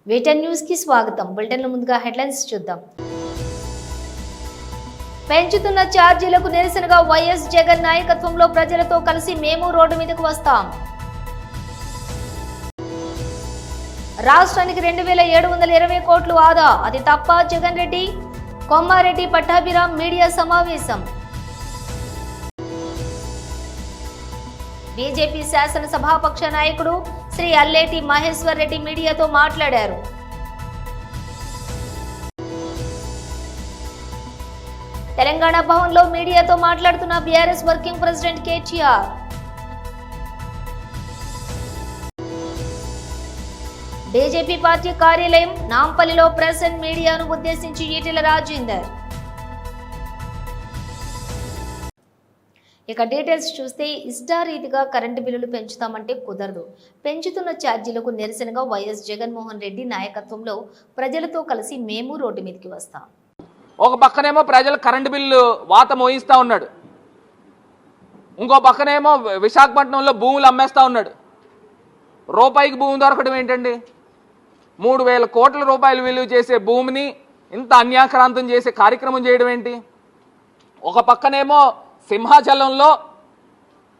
వేటన్ news కి స్వాగతం. బులెటిన్ల ముందుగా హెడ్లైన్స్ చూద్దాం. పెంచుతున్న ఛార్జీలకు నిరసనగా వైఎస్ జగన్ నాయకత్వంలో ప్రజలతో కలిసి మేము రోడ్డు మీదకు వస్తాం. రాష్ట్రానికి 2720 కోట్లు ఆదా, అది తప్ప జగన్ రెడ్డి? కొమ్మారెడ్డి పట్టాభిరామ్ మీడియా సమావేశం. బీజేపీ శాసనసభాపక్ష నాయకుడు శ్రీ అల్లేటి మహేశ్వర్ రెడ్డి మీడియాతో మాట్లాడారు. తెలంగాణ భవన్లో మీడియాతో మాట్లాడుతున్న BRS working president KTR. BJP party కార్యాలయం నాంపల్లిలో ప్రెస్ అండ్ మీడియాను ఉద్దేశించి ఈటెల రాజేందర్. ఇక డీటెయిల్స్ చూస్తే ఇష్టారీతిగా కరెంటు బిల్లులు పెంచుతామంటే కుదరదు. పెంచుతున్న ఛార్జీలకు నిరసనగా వైఎస్ జగన్మోహన్ రెడ్డి నాయకత్వంలో ప్రజలతో కలిసి మేము రోడ్డు మీదకి వస్తాం. ఒక పక్కనేమో ప్రజలు కరెంటు బిల్లు వాత మోయిస్తూ ఉన్నాడు, ఇంకో పక్కనేమో విశాఖపట్నంలో భూములు అమ్మేస్తూ ఉన్నాడు. రూపాయికి భూమి దొరకడం ఏంటండి? 3000 కోట్ల రూపాయలు విలువ చేసే భూమిని ఇంత అన్యాక్రాంతం చేసే కార్యక్రమం చేయడం ఏంటి? ఒక పక్కనేమో సింహాచలంలో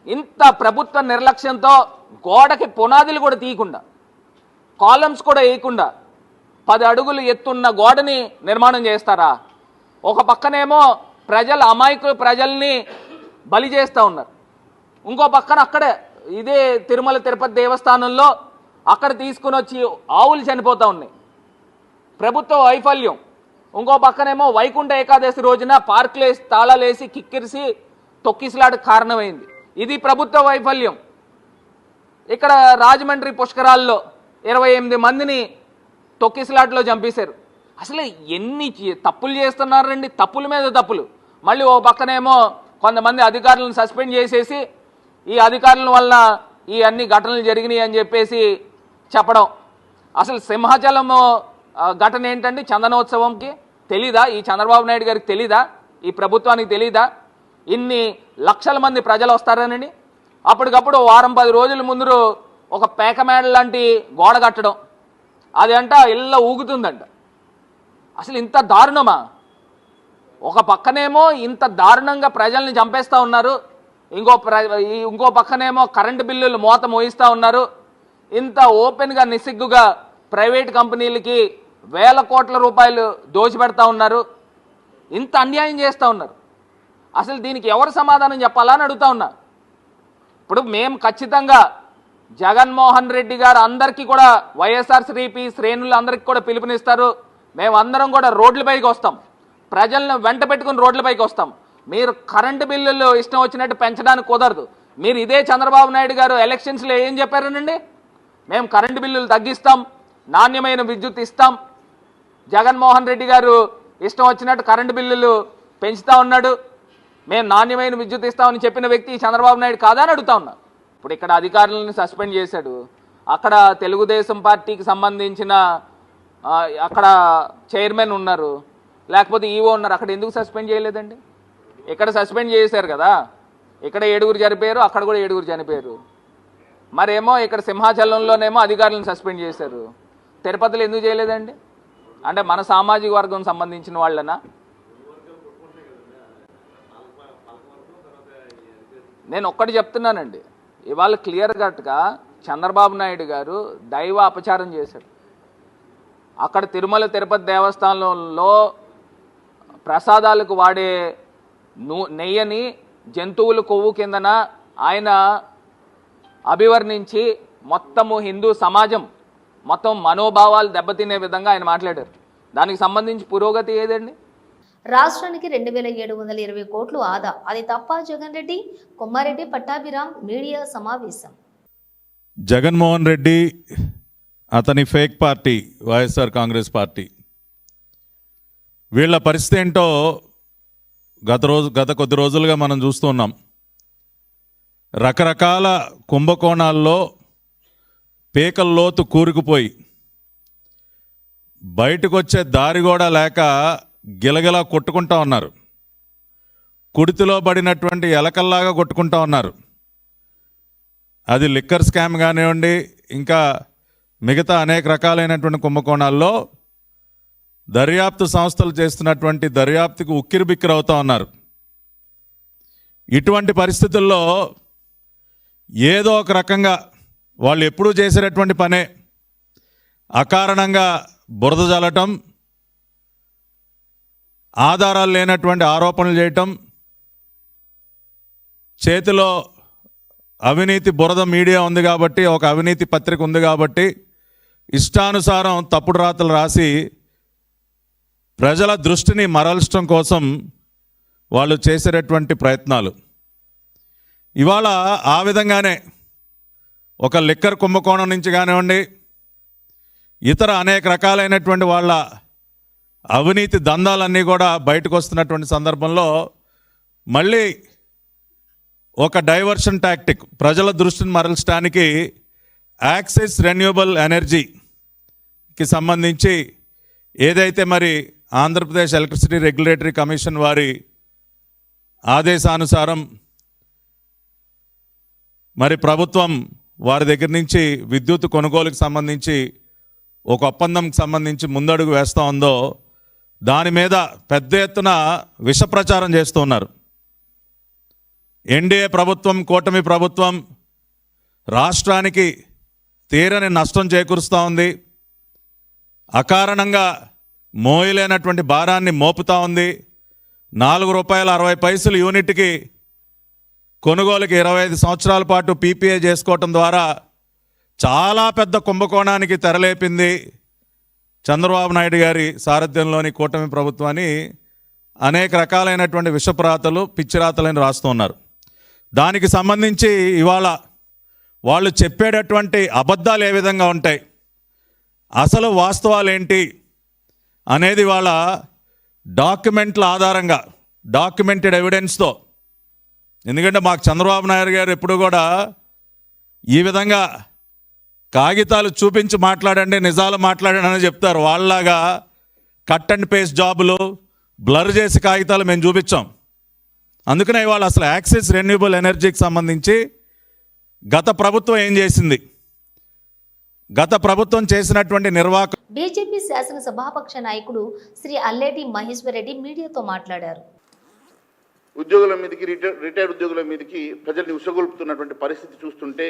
ఇంత ప్రభుత్వ నిర్లక్ష్యంతో గోడకి పునాదులు కూడా తీయకుండా, కాలమ్స్ కూడా వేయకుండా 10 అడుగులు ఎత్తున్న గోడని నిర్మాణం చేస్తారా? ఒక పక్కనేమో అమాయకులు ప్రజల్ని బలి చేస్తూ ఉన్నారు. ఇంకో పక్కన అక్కడే ఇదే తిరుమల తిరుపతి దేవస్థానంలో అక్కడ తీసుకుని వచ్చి ఆవులు చనిపోతూ ఉన్నాయి. ప్రభుత్వ వైఫల్యం. ఇంకో పక్కనేమో వైకుంఠ ఏకాదశి రోజున పార్కులేసి తాళాలేసి కిక్కిరిసి తొక్కిసలాడకు కారణమైంది. ఇది ప్రభుత్వ వైఫల్యం. ఇక్కడ రాజమండ్రి పుష్కరాల్లో 28 మందిని తొక్కిసలాటలో చంపేశారు. అసలు ఎన్ని తప్పులు చేస్తున్నారండి, తప్పుల మీద తప్పులు. మళ్ళీ ఓ పక్కనేమో కొంతమంది అధికారులను సస్పెండ్ చేసేసి ఈ అధికారుల వల్ల ఈ అన్ని ఘటనలు జరిగినాయి అని చెప్పేసి చెప్పడం. అసలు సింహాచలం ఘటన ఏంటండి? చందనోత్సవంకి తెలీదా? ఈ చంద్రబాబు నాయుడు గారికి తెలీదా? ఈ ప్రభుత్వానికి తెలీదా? ఇన్ని లక్షల మంది ప్రజలు వస్తారనని అప్పటికప్పుడు వారం 10 రోజుల ముందు ఒక పేకమేడ లాంటి గోడ కట్టడం, అది అంట ఇళ్ళ ఊగుతుందంట. అసలు ఇంత దారుణమా? ఒక పక్కనేమో ఇంత దారుణంగా ప్రజల్ని చంపేస్తూ ఉన్నారు, ఇంకో పక్కనేమో కరెంటు బిల్లులు మోత మోయిస్తూ ఉన్నారు. ఇంత ఓపెన్గా నిస్సిగ్గుగా ప్రైవేట్ కంపెనీలకి 1000 కోట్ల రూపాయలు దోచిపెడతా ఉన్నారు. ఇంత అన్యాయం చేస్తూ ఉన్నారు. అసలు దీనికి ఎవరు సమాధానం చెప్పాలా అని అడుగుతా ఉన్నా. ఇప్పుడు మేము ఖచ్చితంగా జగన్మోహన్ రెడ్డి గారు అందరికీ కూడా వైఎస్ఆర్సీపీ శ్రేణులు అందరికీ కూడా పిలుపునిస్తారు. మేమందరం కూడా రోడ్లపైకి వస్తాం, ప్రజలను వెంట పెట్టుకుని రోడ్లపైకి వస్తాం. మీరు కరెంటు బిల్లులు ఇష్టం వచ్చినట్టు పెంచడానికి కుదరదు. మీరు ఇదే చంద్రబాబు నాయుడు గారు ఎలక్షన్స్లో ఏం చెప్పారనండి? మేము కరెంటు బిల్లులు తగ్గిస్తాం, నాణ్యమైన విద్యుత్ ఇస్తాం. జగన్మోహన్ రెడ్డి గారు ఇష్టం వచ్చినట్టు కరెంటు బిల్లులు పెంచుతూ ఉన్నాడు. మేము నాణ్యమైన విద్యుత్ ఇస్తామని చెప్పిన వ్యక్తి చంద్రబాబు నాయుడు కాదా అని అడుగుతా ఉన్నా. ఇప్పుడు ఇక్కడ అధికారులను సస్పెండ్ చేశాడు, అక్కడ తెలుగుదేశం పార్టీకి సంబంధించిన అక్కడ చైర్మన్ ఉన్నారు, లేకపోతే ఈవో ఉన్నారు. అక్కడ ఎందుకు సస్పెండ్ చేయలేదండి? ఇక్కడ సస్పెండ్ చేశారు కదా, ఇక్కడ 7 చనిపోయారు, అక్కడ కూడా 7 చనిపోయారు. మరేమో ఇక్కడ సింహాచలంలోనేమో అధికారులను సస్పెండ్ చేశారు, తిరుపతిలో ఎందుకు చేయలేదండి? అంటే మన సామాజిక వర్గం సంబంధించిన వాళ్ళనా? నేను ఒక్కటి చెప్తున్నానండి, ఇవాళ క్లియర్ కట్గా చంద్రబాబు నాయుడు గారు దైవ అపచారం చేశాడు. అక్కడ తిరుమల తిరుపతి దేవస్థానంలో ప్రసాదాలకు వాడే నెయ్యని జంతువుల కొవ్వు కిందన ఆయన అభివర్ణించి మొత్తము హిందూ సమాజం మొత్తం మనోభావాలు దెబ్బతినే విధంగా ఆయన మాట్లాడారు. దానికి సంబంధించి పురోగతి ఏదండి? రాష్ట్రానికి 2720 కోట్లు ఆదా, అది తప్ప జగన్ రెడ్డి? కొమ్మారెడ్డి పట్టాభిరామ్ మీడియా సమావేశం. జగన్మోహన్ రెడ్డి అతని fake party YSR Congress party, వీళ్ళ పరిస్థితి ఏంటో గత కొద్ది రోజులుగా మనం చూస్తున్నాం. రకరకాల కుంభకోణాల్లో పేకల్లోతు కూరుకుపోయి బయటకు వచ్చే దారి కూడా లేక గిలగిలా కొట్టుకుంటూ ఉన్నారు. కుడితిలో పడినటువంటి ఎలకల్లాగా కొట్టుకుంటూ ఉన్నారు. అది లిక్కర్ స్కామ్ కానివ్వండి, ఇంకా మిగతా అనేక రకాలైనటువంటి కుంభకోణాల్లో దర్యాప్తు సంస్థలు చేస్తున్నటువంటి దర్యాప్తుకు ఉక్కిరిబిక్కిరి అవుతూ ఉన్నారు. ఇటువంటి పరిస్థితుల్లో ఏదో ఒక రకంగా వాళ్ళు ఎప్పుడూ చేసేటటువంటి పనే అకారణంగా బురద జల్లటం, ఆధారాలు లేనటువంటి ఆరోపణలు చేయటం, చేతిలో అవినీతి బురద మీడియా ఉంది కాబట్టి, ఒక అవినీతి పత్రిక ఉంది కాబట్టి ఇష్టానుసారం తప్పుడు రాతలు రాసి ప్రజల దృష్టిని మరల్చడం కోసం వాళ్ళు చేసేటటువంటి ప్రయత్నాలు. ఇవాళ ఆ విధంగానే ఒక లిక్కర్ కుంభకోణం నుంచి కానివ్వండి, ఇతర అనేక రకాలైనటువంటి వాళ్ళ అవినీతి దందాలన్నీ కూడా బయటకు వస్తున్నటువంటి సందర్భంలో మళ్ళీ ఒక డైవర్షన్ టాక్టిక్, ప్రజల దృష్టిని మరల్చడానికి యాక్సిస్ రెన్యూబుల్ ఎనర్జీకి సంబంధించి ఏదైతే మరి ఆంధ్రప్రదేశ్ ఎలక్ట్రిసిటీ రెగ్యులేటరీ కమిషన్ వారి ఆదేశానుసారం మరి ప్రభుత్వం వారి దగ్గర నుంచి విద్యుత్ కొనుగోలుకు సంబంధించి ఒక ఒప్పందంకి సంబంధించి ముందడుగు వేస్తూ ఉందో దాని మీద పెద్ద ఎత్తున విష ప్రచారం చేస్తూ ఉన్నారు. ఎన్డీఏ ప్రభుత్వం, కూటమి ప్రభుత్వం రాష్ట్రానికి తీరని నష్టం చేకూరుస్తూ ఉంది, అకారణంగా మోయలేనటువంటి భారాన్ని మోపుతూ ఉంది. ₹4.60 యూనిట్కి కొనుగోలుకి 25 సంవత్సరాల పాటు పీపీఏ చేసుకోవటం ద్వారా చాలా పెద్ద కుంభకోణానికి తెరలేపింది చంద్రబాబు నాయుడు గారి సారథ్యంలోని కూటమి ప్రభుత్వాన్ని అనేక రకాలైనటువంటి విషపురాతలు, పిచ్చిరాతలని రాస్తూ ఉన్నారు. దానికి సంబంధించి ఇవాళ వాళ్ళు చెప్పేటటువంటి అబద్ధాలు ఏ విధంగా ఉంటాయి, అసలు వాస్తవాలు ఏంటి అనేది వాళ్ళ డాక్యుమెంట్ల ఆధారంగా, డాక్యుమెంటెడ్ ఎవిడెన్స్తో, ఎందుకంటే మాకు చంద్రబాబు నాయుడు గారు ఎప్పుడు కూడా ఈ విధంగా కాగితాలు చూపించి మాట్లాడండి, నిజాలు మాట్లాడండి అని చెప్తారు. వాళ్ళలాగా కట్ అండ్ పేస్ట్ జాబులు, బ్లర్ చేసి కాగితాలు మేము చూపించాం. అందుకనే ఇవాళ అసలు యాక్సిస్ రెన్యూబుల్ ఎనర్జీకి సంబంధించి గత ప్రభుత్వం ఏం చేసింది, గత ప్రభుత్వం చేసినటువంటి నిర్వాహకం. బీజేపీ శాసనసభాపక్ష నాయకుడు శ్రీ అల్లేటి మహేశ్వర్ రెడ్డి మీడియాతో మాట్లాడారు. ఉద్యోగుల మీదకి, రిటైర్డ్ ఉద్యోగుల మీదకి ప్రజల్ని ఉసగొల్పుతున్నటువంటి పరిస్థితి చూస్తుంటే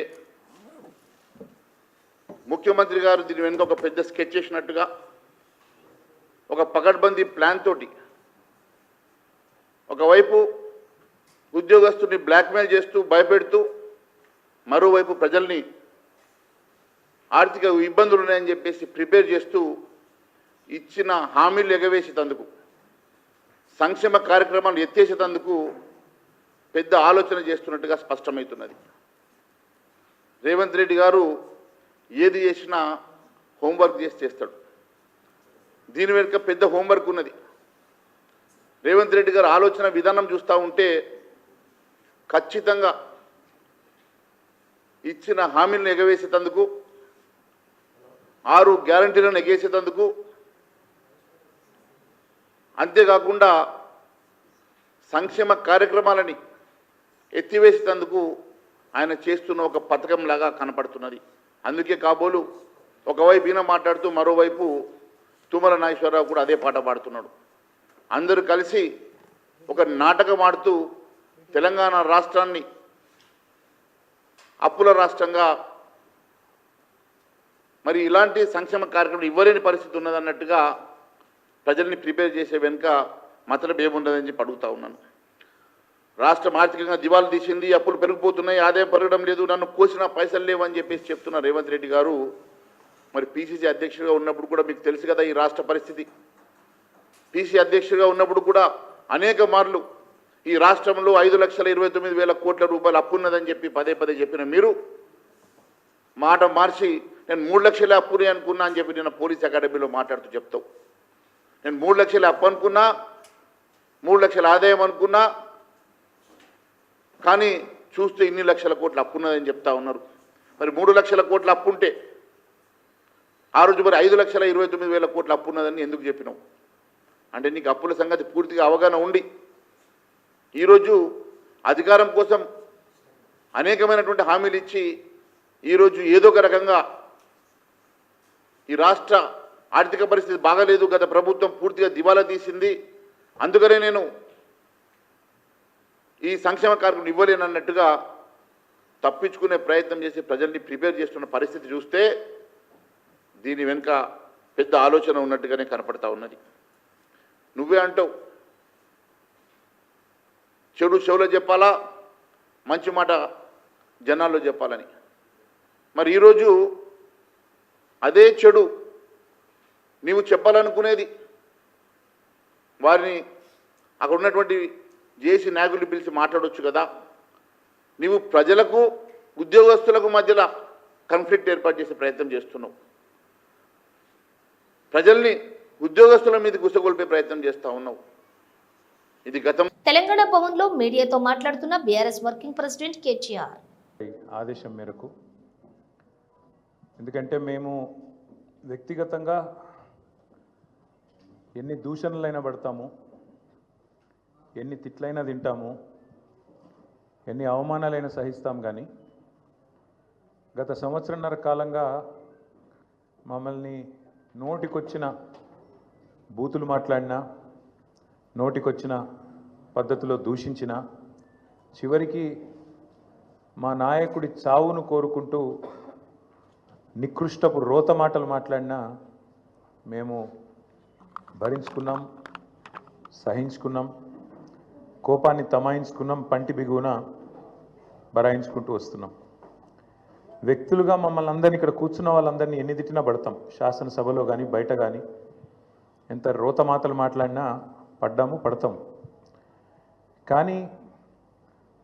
ముఖ్యమంత్రి గారు దీని వెనుక ఒక పెద్ద స్కెచ్ చేసినట్టుగా, ఒక పకడ్బందీ ప్లాన్ తోటి ఒకవైపు ఉద్యోగస్తుని బ్లాక్మెయిల్ చేస్తూ భయపెడుతూ, మరోవైపు ప్రజల్ని ఆర్థిక ఇబ్బందులు ఉన్నాయని చెప్పేసి ప్రిపేర్ చేస్తూ ఇచ్చిన హామీలు ఎగవేసేటందుకు, సంక్షేమ కార్యక్రమాలు ఎత్తేసేటందుకు పెద్ద ఆలోచన చేస్తున్నట్టుగా స్పష్టమవుతున్నది. రేవంత్ రెడ్డి గారు ఏది చేసినా హోంవర్క్ చేస్తాడు. దీని వెనుక పెద్ద హోంవర్క్ ఉన్నది. రేవంత్ రెడ్డి గారు ఆలోచన విధానం చూస్తూ ఉంటే ఖచ్చితంగా ఇచ్చిన హామీలను ఎగవేసేటందుకు, 6 గ్యారంటీలను ఎగేసేటందుకు, అంతేకాకుండా సంక్షేమ కార్యక్రమాలని ఎత్తివేసేటందుకు ఆయన చేస్తున్న ఒక పథకంలాగా కనపడుతున్నది. అందుకే కాబోలు ఒకవైపు ఈయన మాట్లాడుతూ మరోవైపు తుమ్మల నాగేశ్వరరావు కూడా అదే పాట పాడుతున్నాడు. అందరూ కలిసి ఒక నాటకం ఆడుతూ తెలంగాణ రాష్ట్రాన్ని అప్పుల రాష్ట్రంగా, మరి ఇలాంటి సంక్షేమ కార్యక్రమం ఇవ్వలేని పరిస్థితి ఉన్నదన్నట్టుగా ప్రజల్ని ప్రిపేర్ చేసే వెనుక మతలబ్ ఏముండదని చెప్పి అడుగుతూ ఉన్నాను. రాష్ట్రం ఆర్థికంగా దివాలు తీసింది, అప్పులు పెరిగిపోతున్నాయి, ఆదాయం పెరగడం లేదు, నన్ను కోసిన పైసలు లేవని చెప్పేసి చెప్తున్న రేవంత్ రెడ్డి గారు మరి పీసీసీ అధ్యక్షుడిగా ఉన్నప్పుడు కూడా మీకు తెలుసు కదా ఈ రాష్ట్ర పరిస్థితి. పీసీ అధ్యక్షుడిగా ఉన్నప్పుడు కూడా అనేక మార్లు ఈ రాష్ట్రంలో 5,29,000 కోట్ల రూపాయలు అప్పు ఉన్నదని చెప్పి పదే పదే చెప్పిన మీరు మాట మార్చి నేను 3 లక్షల అప్పుని అనుకున్నా అని చెప్పి నేను పోలీస్ అకాడమీలో మాట్లాడుతూ చెప్తావు. నేను 3 లక్షల అప్పు అనుకున్నా, 3 లక్షల ఆదాయం అనుకున్నా, కానీ చూస్తే ఇన్ని లక్షల కోట్ల అప్పు ఉన్నదని చెప్తా ఉన్నారు. మరి 3 లక్షల కోట్ల అప్పు ఉంటే ఆ రోజు మరి 5,29,000 కోట్ల అప్పు ఉన్నదని ఎందుకు చెప్పినావు? అంటే నీకు అప్పుల సంగతి పూర్తిగా అవగాహన ఉండి ఈరోజు అధికారం కోసం అనేకమైనటువంటి హామీలు ఇచ్చి ఈరోజు ఏదో ఒక రకంగా ఈ రాష్ట్ర ఆర్థిక పరిస్థితి బాగాలేదు, గత ప్రభుత్వం పూర్తిగా దివాలా తీసింది, అందుకనే నేను ఈ సంక్షేమ కార్యక్రమం ఇవ్వలేనన్నట్టుగా తప్పించుకునే ప్రయత్నం చేసి ప్రజల్ని ప్రిపేర్ చేస్తున్న పరిస్థితి చూస్తే దీని వెనుక పెద్ద ఆలోచన ఉన్నట్టుగానే కనపడతా ఉన్నది. నువ్వే అంటావు చెడు చెవులో చెప్పాలా, మంచి మాట జనాల్లో చెప్పాలని. మరి ఈరోజు అదే చెడు నీవు చెప్పాలనుకునేది వారిని అక్కడ ఉన్నటువంటి జేసీ నాయకులు పిలిచి మాట్లాడవచ్చు కదా. నీవు ప్రజలకు ఉద్యోగస్తులకు మధ్యలో కాన్ఫ్లిక్ట్ ఏర్పాటు చేసే ప్రయత్నం చేస్తున్నావు. ప్రజల్ని ఉద్యోగస్తుల మీద గుసగొల్పే ప్రయత్నం చేస్తూ ఉన్నావు. ఇది గతం. తెలంగాణ భవన్ లో మీడియాతో మాట్లాడుతున్న బీఆర్ఎస్ వర్కింగ్ ప్రెసిడెంట్ కేటీఆర్ ఆదేశం మేరకు, ఎందుకంటే మేము వ్యక్తిగతంగా ఎన్ని దూషణలైనా పడతాము, ఎన్ని తిట్లైనా తింటాము, ఎన్ని అవమానాలైనా సహిస్తాం. కానీ గత సంవత్సరన్నర కాలంగా మమ్మల్ని నోటికొచ్చిన బూతులు మాట్లాడినా, నోటికొచ్చిన పద్ధతిలో దూషించిన, చివరికి మా నాయకుడి చావును కోరుకుంటూ నికృష్టపు రోత మాటలు మాట్లాడినా మేము భరించుకున్నాం, సహించుకున్నాం, కోపాన్ని తమాయించుకున్నాం, పంటి బిగువున బరాయించుకుంటూ వస్తున్నాం. వ్యక్తులుగా మమ్మల్ని అందరినీ, ఇక్కడ కూర్చున్న వాళ్ళందరినీ ఎన్ని తిట్టినా పడతాం. శాసనసభలో కానీ బయట కానీ ఎంత రోత మాటలు మాట్లాడినా పడ్డాము, పడతాం. కానీ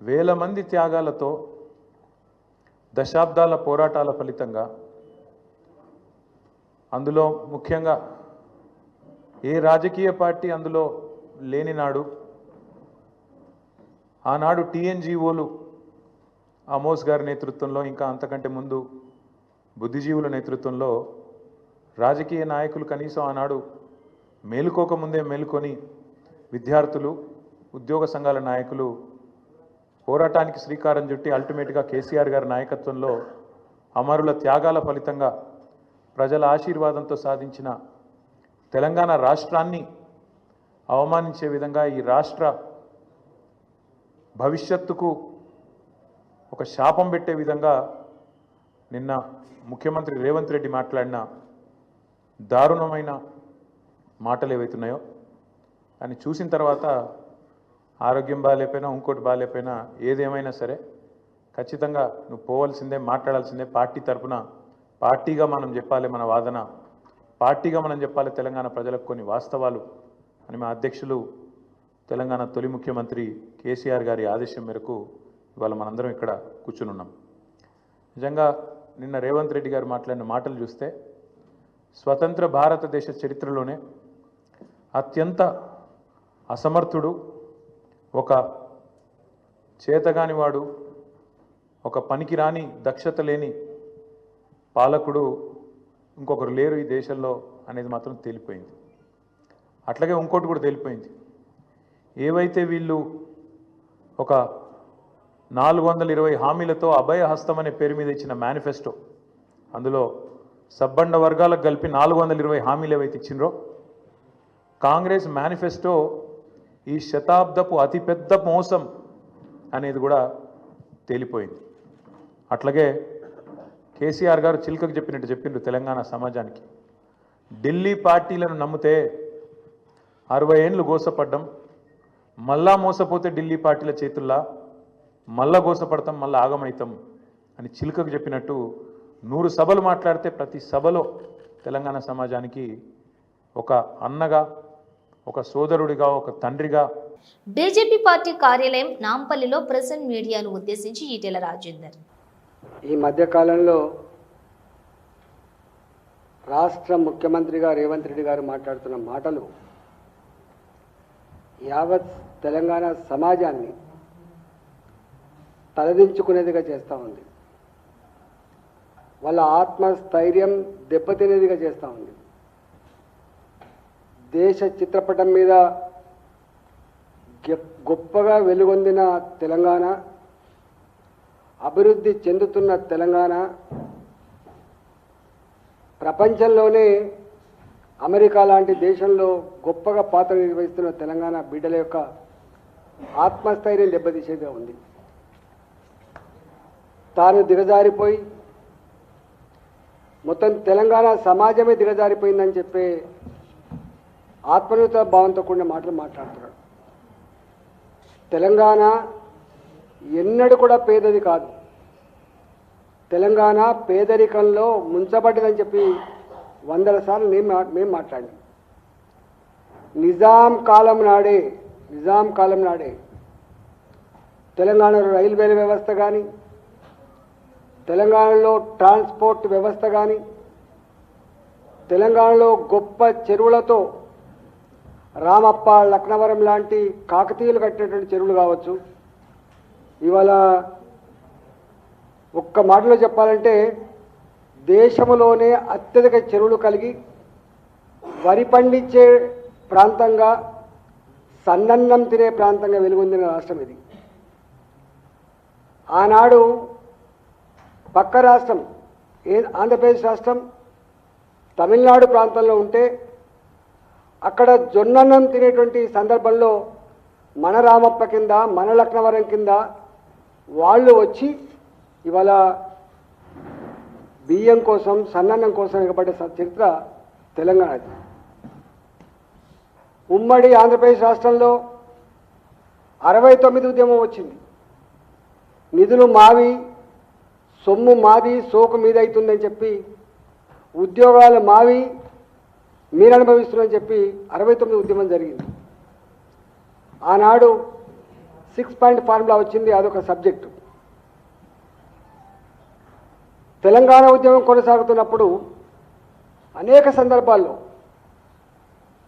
వేల మంది త్యాగాలతో, దశాబ్దాల పోరాటాల ఫలితంగా, అందులో ముఖ్యంగా ఏ రాజకీయ పార్టీ అందులో లేని నాడు, ఆనాడు టీఎన్జిఓలు అమోస్ గారి నేతృత్వంలో, ఇంకా అంతకంటే ముందు బుద్ధిజీవుల నేతృత్వంలో రాజకీయ నాయకులు కనీసం ఆనాడు మేలుకోకముందే మేలుకొని విద్యార్థులు, ఉద్యోగ సంఘాల నాయకులు పోరాటానికి శ్రీకారం చుట్టి అల్టిమేట్గా కేసీఆర్ గారి నాయకత్వంలో అమరుల త్యాగాల ఫలితంగా ప్రజల ఆశీర్వాదంతో సాధించిన తెలంగాణ రాష్ట్రాన్ని అవమానించే విధంగా, ఈ రాష్ట్ర భవిష్యత్తుకు ఒక శాపం పెట్టే విధంగా నిన్న ముఖ్యమంత్రి రేవంత్ రెడ్డి మాట్లాడిన దారుణమైన మాటలు ఏవైతున్నాయో అని చూసిన తర్వాత ఆరోగ్యం బాగాలేకపోయినా, ఇంకోటి బాగాలేకపోయినా, ఏదేమైనా సరే ఖచ్చితంగా నువ్వు పోవాల్సిందే, మాట్లాడాల్సిందే. పార్టీ తరఫున పార్టీగా మనం చెప్పాలి మన వాదన, పార్టీగా మనం చెప్పాలి తెలంగాణ ప్రజలకు కొన్ని వాస్తవాలు అని మా అధ్యక్షులు తెలంగాణ తొలి ముఖ్యమంత్రి కేసీఆర్ గారి ఆదేశం మేరకు ఇవాళ మనందరం ఇక్కడ కూర్చునున్నాం. నిజంగా నిన్న రేవంత్ రెడ్డి గారు మాట్లాడిన మాటలు చూస్తే స్వతంత్ర భారతదేశ చరిత్రలోనే అత్యంత అసమర్థుడు, ఒక చేతగానివాడు, ఒక పనికిరాని దక్షత లేని పాలకుడు ఇంకొకరు లేరు ఈ దేశంలో అనేది మాత్రం తేలిపోయింది. అట్లాగే ఇంకోటి కూడా తేలిపోయింది. ఏవైతే వీళ్ళు ఒక 420 హామీలతో అభయ హస్తం అనే పేరు మీద ఇచ్చిన మేనిఫెస్టో, అందులో సబ్బండ వర్గాలకు కలిపి 420 హామీలు ఏవైతే ఇచ్చినరో, కాంగ్రెస్ మేనిఫెస్టో ఈ శతాబ్దపు అతిపెద్ద మోసం అనేది కూడా తేలిపోయింది. అట్లాగే కేసీఆర్ గారు చిలుకకు చెప్పినట్టు చెప్పిండ్రు తెలంగాణ సమాజానికి. ఢిల్లీ పార్టీలను నమ్మితే 60 ఏళ్ళు గోసపడ్డం, మళ్ళా మోసపోతే ఢిల్లీ పార్టీల చేతుల్లా మళ్ళా గోసపడతాం, మళ్ళీ ఆగమవుతాం అని చిలుకకు చెప్పినట్టు 100 సభలు మాట్లాడితే ప్రతి సభలో తెలంగాణ సమాజానికి ఒక అన్నగా, ఒక సోదరుడిగా, ఒక తండ్రిగా. బీజేపీ పార్టీ కార్యాలయం నాంపల్లిలో ప్రెసెంట్ మీడియాను ఉద్దేశించి ఈటెల రాజేందర్ ఈ మధ్యకాలంలో రాష్ట్ర ముఖ్యమంత్రిగా రేవంత్ రెడ్డి గారు మాట్లాడుతున్న మాటలు యావత్ తెలంగాణ సమాజాన్ని తలదించుకునేదిగా చేస్తూ ఉంది. వాళ్ళ ఆత్మస్థైర్యం దెబ్బతినేదిగా చేస్తూ ఉంది. దేశ చిత్రపటం మీద గొప్పగా వెలుగొందిన తెలంగాణ, అభివృద్ధి చెందుతున్న తెలంగాణ ప్రపంచంలోనే అమెరికా లాంటి దేశంలో గొప్పగా పాత్ర నిర్వహిస్తున్న తెలంగాణ బిడ్డల యొక్క ఆత్మస్థైర్యం దెబ్బతీసేదిగా ఉంది. తాను దిగజారిపోయి మొత్తం తెలంగాణ సమాజమే దిగజారిపోయిందని చెప్పే ఆత్మన్యూత భావంతో కూడిన మాటలు మాట్లాడుతున్నాడు. తెలంగాణ ఎన్నడూ కూడా పేదది కాదు. తెలంగాణ పేదరికంలో ముంచబడ్డదని చెప్పి 100 సార్లు మేము మాట్లాడినాం. నిజాం కాలం నాడే తెలంగాణలో రైల్వేల వ్యవస్థ కానీ, తెలంగాణలో ట్రాన్స్పోర్ట్ వ్యవస్థ కానీ, తెలంగాణలో గొప్ప చెరువులతో రామప్ప, లక్నవరం లాంటి కాకతీయులు కట్టినటువంటి చెరువులు కావచ్చు. ఇవాళ ఒక్క మాటలో చెప్పాలంటే దేశంలోనే అత్యధిక చెరువులు కలిగి వరి పండించే ప్రాంతంగా, సన్నన్నం తినే ప్రాంతంగా వెలుగొందిన రాష్ట్రం ఇది. ఆనాడు పక్క రాష్ట్రం ఆంధ్రప్రదేశ్ రాష్ట్రం తమిళనాడు ప్రాంతంలో ఉంటే అక్కడ జొన్నన్నం తినేటువంటి సందర్భంలో మన రామప్ప కింద, మన లక్నవరం కింద వాళ్ళు వచ్చి ఇవాళ బియ్యం కోసం, సన్నన్నం కోసం ఎగబడ్డ చరిత్ర తెలంగాణది. ఉమ్మడి ఆంధ్రప్రదేశ్ రాష్ట్రంలో 69 ఉద్యమం వచ్చింది. నిధులు మావి, సొమ్ము మాది, సోకు మీద అవుతుందని చెప్పి, ఉద్యోగాలు మావి, మీరు అనుభవిస్తున్నారని చెప్పి 69 ఉద్యమం జరిగింది. ఆనాడు 6 పాయింట్ ఫార్ములా వచ్చింది, అదొక సబ్జెక్టు. తెలంగాణ ఉద్యమం కొనసాగుతున్నప్పుడు అనేక సందర్భాల్లో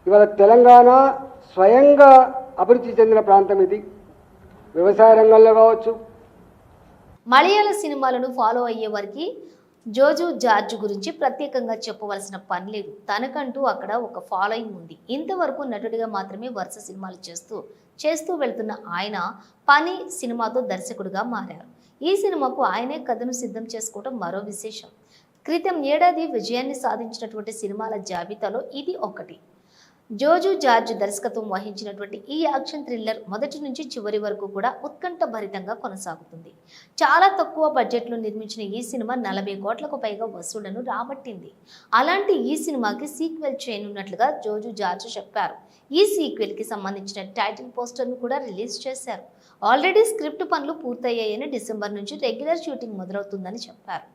ఇవాళ తెలంగాణ స్వయంగా అభివృద్ధి చెందిన ప్రాంతం ఇది. వ్యవసాయ రంగంలో కావచ్చు. మలయాళ సినిమాలను ఫాలో అయ్యే వారికి జోజు జార్జ్ గురించి ప్రత్యేకంగా చెప్పవలసిన పని లేదు. తనకంటూ అక్కడ ఒక ఫాలోయింగ్ ఉంది. ఇంతవరకు నటుడిగా మాత్రమే వరుస సినిమాలు చేస్తూ వెళ్తున్న ఆయన పని సినిమాతో దర్శకుడిగా మారారు. ఈ సినిమాకు ఆయనే కథను సిద్ధం చేసుకోవడం మరో విశేషం. క్రితం ఏడాది విజయాన్ని సాధించినటువంటి సినిమాల జాబితాలో ఇది ఒకటి. జోజు జార్జ్ దర్శకత్వం వహించినటువంటి ఈ యాక్షన్ థ్రిల్లర్ మొదటి నుంచి చివరి వరకు కూడా ఉత్కంఠభరితంగా కొనసాగుతుంది. చాలా తక్కువ బడ్జెట్లో నిర్మించిన ఈ సినిమా 40 కోట్లకు పైగా వసూళ్లను రాబట్టింది. అలాంటి ఈ సినిమాకి సీక్వెల్ చేయనున్నట్లుగా జోజు జార్జ్ చెప్పారు. ఈ సీక్వెల్కి సంబంధించిన టైటిల్ పోస్టర్ను కూడా రిలీజ్ చేశారు. ఆల్రెడీ స్క్రిప్ట్ పనులు పూర్తయ్యాయని, డిసెంబర్ నుంచి రెగ్యులర్ షూటింగ్ మొదలవుతుందని చెప్పారు.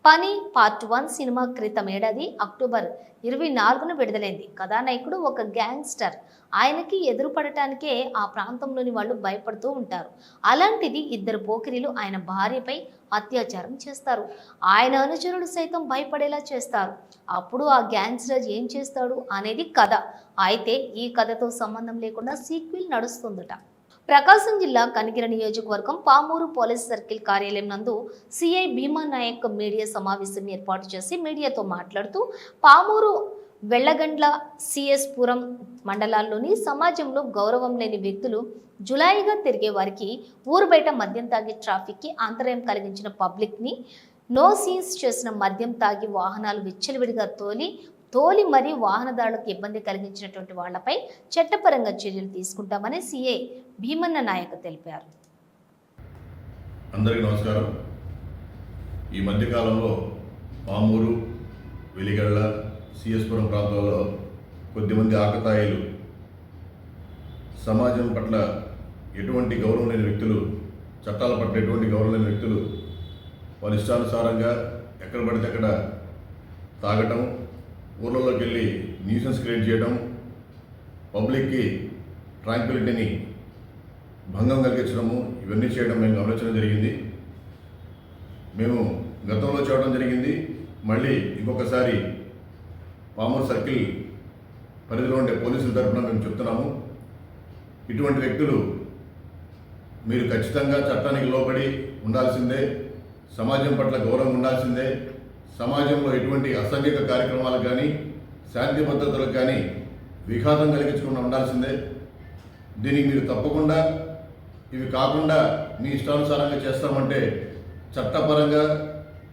పని పార్ట్ 1 సినిమా క్రితం ఏడాది అక్టోబర్ 24న విడుదలైంది. కథానాయకుడు ఒక గ్యాంగ్స్టర్. ఆయనకి ఎదురుపడటానికే ఆ ప్రాంతంలోని వాళ్ళు భయపడుతూ ఉంటారు. అలాంటిది 2 పోకిరీలు ఆయన భార్యపై అత్యాచారం చేస్తారు. ఆయన అనుచరులు సైతం భయపడేలా చేస్తారు. అప్పుడు ఆ గ్యాంగ్స్టర్ ఏం చేస్తాడు అనేది కథ. అయితే ఈ కథతో సంబంధం లేకుండా సీక్వెల్ నడుస్తుందట. ప్రకాశం జిల్లా కనిగిరి నియోజకవర్గం పామూరు పోలీస్ సర్కిల్ కార్యాలయం నందు సిఐ భీమా నాయక్ మీడియా సమావేశం ఏర్పాటు చేసి మీడియాతో మాట్లాడుతూ, పామూరు, వెళ్లగండ్ల, సిఎస్ పురం మండలాల్లోని సమాజంలో గౌరవం లేని వ్యక్తులు జులాయిగా తిరిగే వారికి ఊరు బయట మద్యం తాగి ట్రాఫిక్కి అంతరాయం కలిగించిన పబ్లిక్ని నో సీన్స్ చేసిన మద్యం తాగి వాహనాలు విచ్చలవిడిగా తోలి మరీ వాహనదారులకు ఇబ్బంది కలిగించినటువంటి వాళ్లపై చట్టపరంగా చర్యలు తీసుకుంటామని సిఐ భీమన్న నాయక్ తెలిపారు. అందరికీ నమస్కారం. ఈ మధ్యకాలంలో పామూరు, వెలిగళ్ళ, సిఎస్పురం ప్రాంతాల్లో కొద్దిమంది ఆకతాయిలు సమాజం పట్ల ఎటువంటి గౌరవం లేని వ్యక్తులు, చట్టాల పట్ల ఎటువంటి గౌరవం లేని వ్యక్తులు వాళ్ళ ఇష్టానుసారంగా ఎక్కడ పడితే అక్కడ తాగటం, ఊళ్ళలోకి వెళ్ళి న్యూసెన్స్ క్రియేట్ చేయడం, పబ్లిక్కి ట్రాంక్విలిటీని భంగం కలిగించడము, ఇవన్నీ చేయడం మేము గమనించడం జరిగింది. మేము గతంలో చేయడం జరిగింది. మళ్ళీ ఇంకొకసారి పామూరు సర్కిల్ పరిధిలో ఉండే పోలీసుల తరఫున మేము చెప్తున్నాము, ఇటువంటి వ్యక్తులు మీరు ఖచ్చితంగా చట్టానికి లోబడి ఉండాల్సిందే, సమాజం పట్ల గౌరవం ఉండాల్సిందే, సమాజంలో ఎటువంటి అసాంఘిక కార్యక్రమాలకు కానీ, శాంతి భద్రతలకు కానీ విఘాతం కలిగించకుండా ఉండాల్సిందే. దీనికి మీరు తప్పకుండా ఇవి కాకుండా మీ ఇష్టానుసారంగా చేస్తామంటే చట్టపరంగా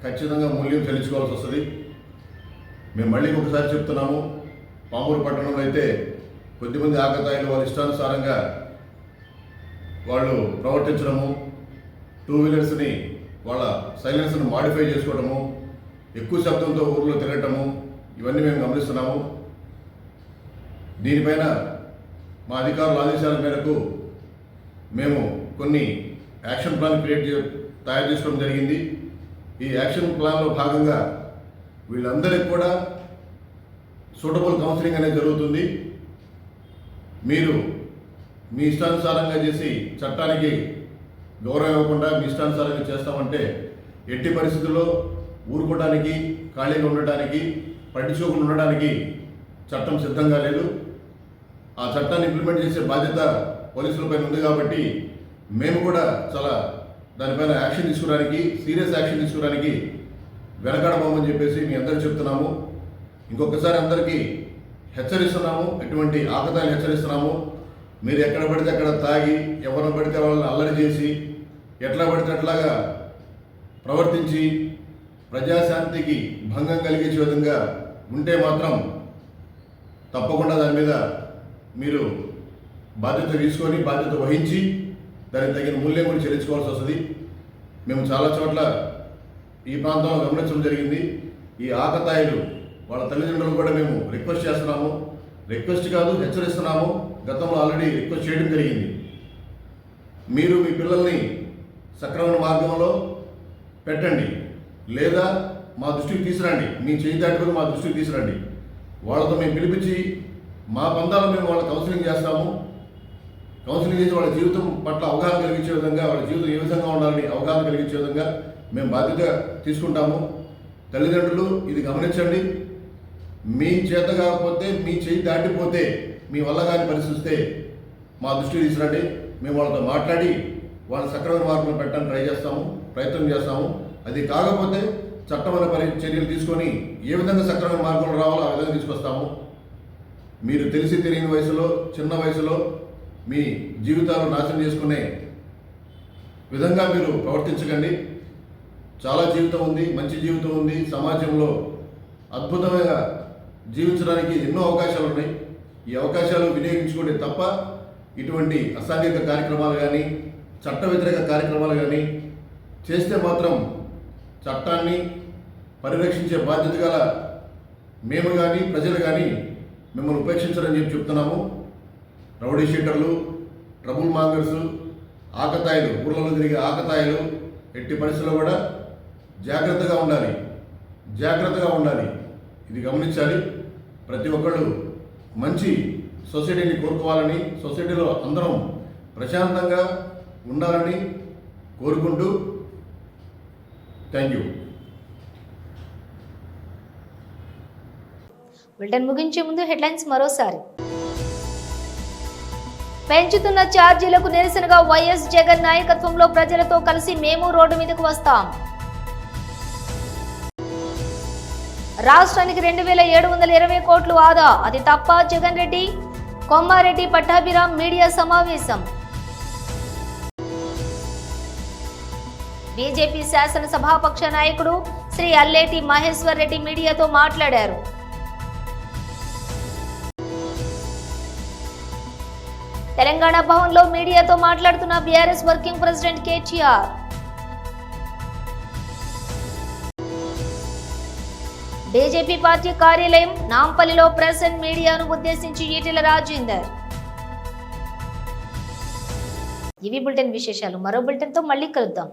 ఖచ్చితంగా మూల్యం చెల్లించుకోవాల్సి వస్తుంది. మేము మళ్ళీ ఒకసారి చెప్తున్నాము, పామూరు పట్టణంలో అయితే కొద్దిమంది ఆకతాయిలు వాళ్ళ ఇష్టానుసారంగా వాళ్ళు ప్రవర్తించడము, టూ వీలర్స్ని వాళ్ళ సైలెన్స్ని మాడిఫై చేసుకోవడము, ఎక్కువ శబ్దంతో ఊర్లో తిరగటము, ఇవన్నీ మేము గమనిస్తున్నాము. దీనిపైన మా అధికారుల ఆదేశాల మేరకు మేము కొన్ని యాక్షన్ ప్లాన్ తయారు చేసుకోవడం జరిగింది. ఈ యాక్షన్ ప్లాన్లో భాగంగా వీళ్ళందరికీ కూడా సూటబుల్ కౌన్సిలింగ్ అనేది జరుగుతుంది. మీరు మీ ఇష్టానుసారంగా చేసి చట్టానికి గౌరవం ఇవ్వకుండా మీ ఇష్టానుసారంగా చేస్తామంటే ఎట్టి పరిస్థితుల్లో ఊరుకోవడానికి, ఖాళీగా ఉండటానికి, పట్టించుకోకుండా ఉండడానికి చట్టం సిద్ధంగా లేదు. ఆ చట్టాన్ని ఇంప్లిమెంట్ చేసే బాధ్యత పోలీసులపైన ఉంది కాబట్టి మేము కూడా చాలా దానిపైన యాక్షన్ తీసుకోవడానికి, సీరియస్ యాక్షన్ తీసుకోవడానికి వెనకాడబోమని చెప్పేసి మీ అందరికీ చెప్తున్నాము. ఇంకొకసారి అందరికీ హెచ్చరిస్తున్నాము, ఎటువంటి ఆకతాయిలు హెచ్చరిస్తున్నాము. మీరు ఎక్కడ పడితే అక్కడ తాగి ఎవరిని పడితే వాళ్ళని అల్లరి చేసి ఎట్లా పడితే అట్లాగా ప్రవర్తించి ప్రజాశాంతికి భంగం కలిగించే విధంగా ఉంటే మాత్రం తప్పకుండా దాని మీద మీరు బాధ్యత తీసుకొని బాధ్యత వహించి దానికి తగిన మూల్యం కూడా చెల్లించుకోవాల్సి వస్తుంది. మేము చాలా చోట్ల ఈ ప్రాంతంలో గమనించడం జరిగింది. ఈ ఆకతాయిలు వాళ్ళ తల్లిదండ్రులు కూడా మేము రిక్వెస్ట్ చేస్తున్నాము, రిక్వెస్ట్ కాదు హెచ్చరిస్తున్నాము. గతంలో ఆల్రెడీ రిక్వెస్ట్ చేయడం జరిగింది. మీరు మీ పిల్లల్ని సక్రమణ మార్గంలో పెట్టండి, లేదా మా దృష్టికి తీసుకురండి, మీ చేయి దాటుకొని మా దృష్టికి తీసుకురండి. వాళ్ళతో మేము పిలిపించి మా పందాలు మేము వాళ్ళ కౌన్సిలింగ్ చేస్తాము. కౌన్సిలింగ్ చేసి వాళ్ళ జీవితం పట్ల అవగాహన కలిగించే విధంగా, వాళ్ళ జీవితం ఏ విధంగా ఉండాలని అవగాహన కలిగించే విధంగా మేము బాధ్యత తీసుకుంటాము. తల్లిదండ్రులు ఇది గమనించండి. మీ చేత కాకపోతే, మీ చేయి దాటిపోతే, మీ వల్ల కాని పరిస్థితి మా దృష్టికి తీసుకురండి. మేము వాళ్ళతో మాట్లాడి వాళ్ళ సక్రమ మార్గంలో పెట్టడానికి ప్రయత్నం చేస్తాము. అది కాకపోతే చట్టమైన చర్యలు తీసుకొని ఏ విధంగా సక్రమ మార్గంలో రావాలో ఆ విధంగా తీసుకొస్తాము. మీరు తెలిసి తెలియని వయసులో, చిన్న వయసులో మీ జీవితాలు నాశనం చేసుకునే విధంగా మీరు ప్రవర్తించకండి. చాలా జీవితం ఉంది, మంచి జీవితం ఉంది. సమాజంలో అద్భుతమైన జీవించడానికి ఎన్నో అవకాశాలు ఉన్నాయి. ఈ అవకాశాలు వినియోగించుకోండి తప్ప ఇటువంటి అసాంఘిక కార్యక్రమాలు కానీ, చట్ట వ్యతిరేక కార్యక్రమాలు కానీ చేస్తే మాత్రం చట్టాన్ని పరిరక్షించే బాధ్యత గల మేము కానీ, ప్రజలు కానీ మిమ్మల్ని ఉపేక్షించరని చెప్తున్నాము. రౌడీ షీటర్లు, ట్రబుల్ మాంగర్స్, ఆకతాయిలు, ఊర్లలో తిరిగే ఆకతాయిలు ఎట్టి పరిస్థితుల్లో కూడా జాగ్రత్తగా ఉండాలి. ఇది గమనించాలి. ప్రతి ఒక్కళ్ళు మంచి సొసైటీని కోరుకోవాలని, సొసైటీలో అందరం ప్రశాంతంగా ఉండాలని కోరుకుంటూ థ్యాంక్ యూ. బులెటిన్ ముగించే ముందు హెడ్లైన్స్ మరోసారి. పెంచుతున్న ఛార్జీలకు నిరసనగా వైఎస్ జగన్ నాయకత్వంలో ప్రజలతో కలిసి మేము రోడ్డు మీదకు వస్తాం. రాష్ట్రానికి 2720 కోట్లు ఆదా, అది తప్ప జగన్ రెడ్డి? కొమ్మారెడ్డి పట్టాభిరామ్ మీడియా సమావేశం. బీజేపీ శాసనసభాపక్ష నాయకుడు శ్రీ అల్లేటి మహేశ్వర్ రెడ్డి మీడియాతో మాట్లాడారు. తెలంగాణ భవన్లో మీడియాతో మాట్లాడుతున్న BRS working president KTR. BJP party కార్యాలయం నాంపల్లిలో ప్రెస్ అండ్ మీడియాను ఉద్దేశించి ఈటెల రాజేందర్. ఇవి బులెటిన్ విశేషాలు. మరో బులెటిన్తో మళ్ళీ కలుద్దాం.